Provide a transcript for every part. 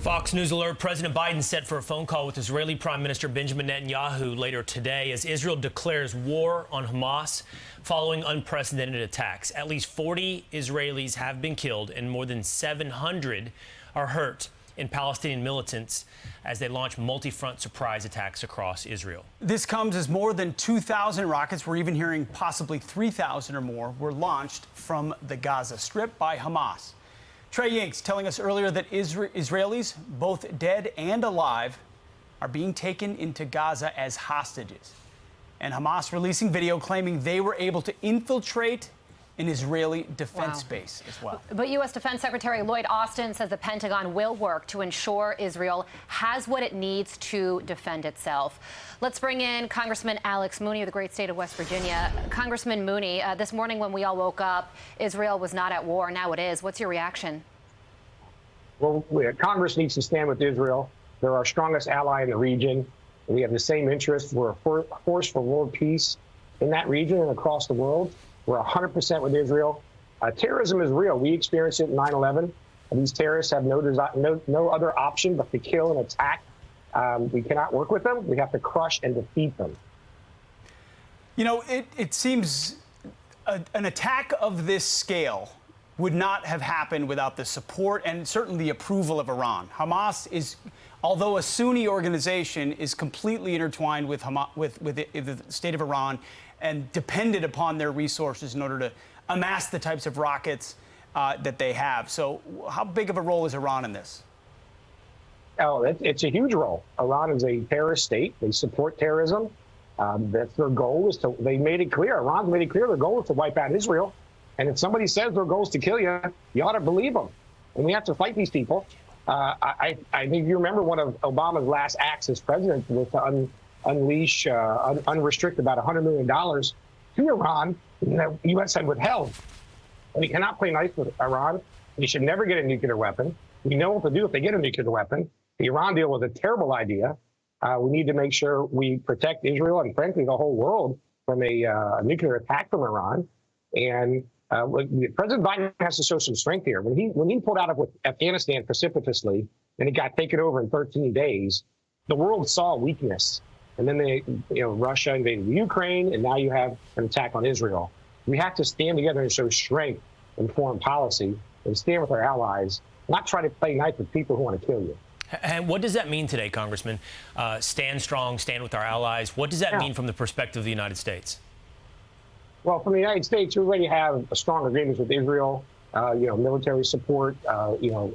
Fox News alert: President Biden set for a phone call with Israeli Prime Minister Benjamin Netanyahu later today as Israel declares war on Hamas following unprecedented attacks. At least 40 Israelis have been killed and more than 700 are hurt in Palestinian militants as they launch multi-front surprise attacks across Israel. This comes as more than 2,000 rockets, we're even hearing possibly 3,000 or more, were launched from the Gaza Strip by Hamas. Trey Yinks telling us earlier that Israelis, both dead and alive, are being taken into Gaza as hostages. And Hamas releasing video claiming they were able to infiltrate an Israeli defense base as well. But U.S. Defense Secretary Lloyd Austin says the Pentagon will work to ensure Israel has what it needs to defend itself. Let's bring in Congressman Alex Mooney of the great state of West Virginia. Congressman Mooney, this morning when we all woke up, Israel was not at war. Now it is. What's your reaction? Well, Congress needs to stand with Israel. They're our strongest ally in the region. We have the same interests. We're a force for world peace in that region and across the world. We're 100% with Israel. Terrorism is real. We experienced it in 9/11. These terrorists have no other option but to kill and attack. We cannot work with them. We have to crush and defeat them. You know, it seems an attack of this scale would not have happened without the support and certainly the approval of Iran. Hamas is, although a Sunni organization, is completely intertwined with the state of Iran and depended upon their resources in order to amass the types of rockets that they have. So how big of a role is Iran in this? Oh, it's a huge role. Iran is a terrorist state. They support terrorism. That's their goal. They made it clear. Iran's made it clear their goal is to wipe out Israel. And if somebody says their goal is to kill you, you ought to believe them. And we have to fight these people. I think you remember one of Obama's last acts as president was to unrestrict about $100 million to Iran that the U.S. had withheld. We cannot play nice with Iran. We should never get a nuclear weapon. We know what to do if they get a nuclear weapon. The Iran deal was a terrible idea. We need to make sure we protect Israel and, frankly, the whole world from a nuclear attack from Iran. And President Biden has to show some strength here. When he pulled out of Afghanistan precipitously and it got taken over in 13 days, the world saw weakness. And then Russia invaded Ukraine, and now you have an attack on Israel. We have to stand together and show strength in foreign policy and stand with our allies, not try to play nice with people who want to kill you. And what does that mean today, Congressman? Stand strong, stand with our allies. What does that mean from the perspective of the United States? Well, from the United States, we already have a strong agreements with Israel, military support,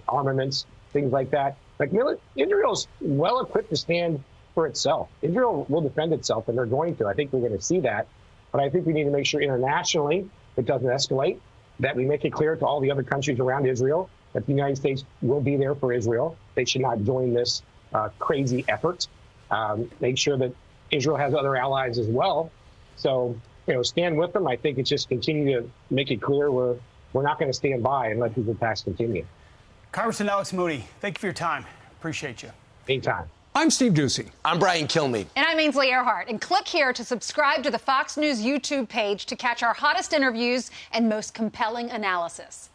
armaments, things like that. Like Israel's well equipped to stand for itself. Israel will defend itself, and they're going to. I think we're going to see that. But I think we need to make sure internationally it doesn't escalate, that we make it clear to all the other countries around Israel that the United States will be there for Israel. They should not join this crazy effort. Make sure that Israel has other allies as well. So, stand with them. I think it's just continue to make it clear we're not going to stand by and let these attacks continue. Congressman Alex Mooney, thank you for your time. Appreciate you. Anytime. I'm Steve Ducey. I'm Brian Kilmeade. And I'm Ainsley Earhart. And click here to subscribe to the Fox News YouTube page to catch our hottest interviews and most compelling analysis.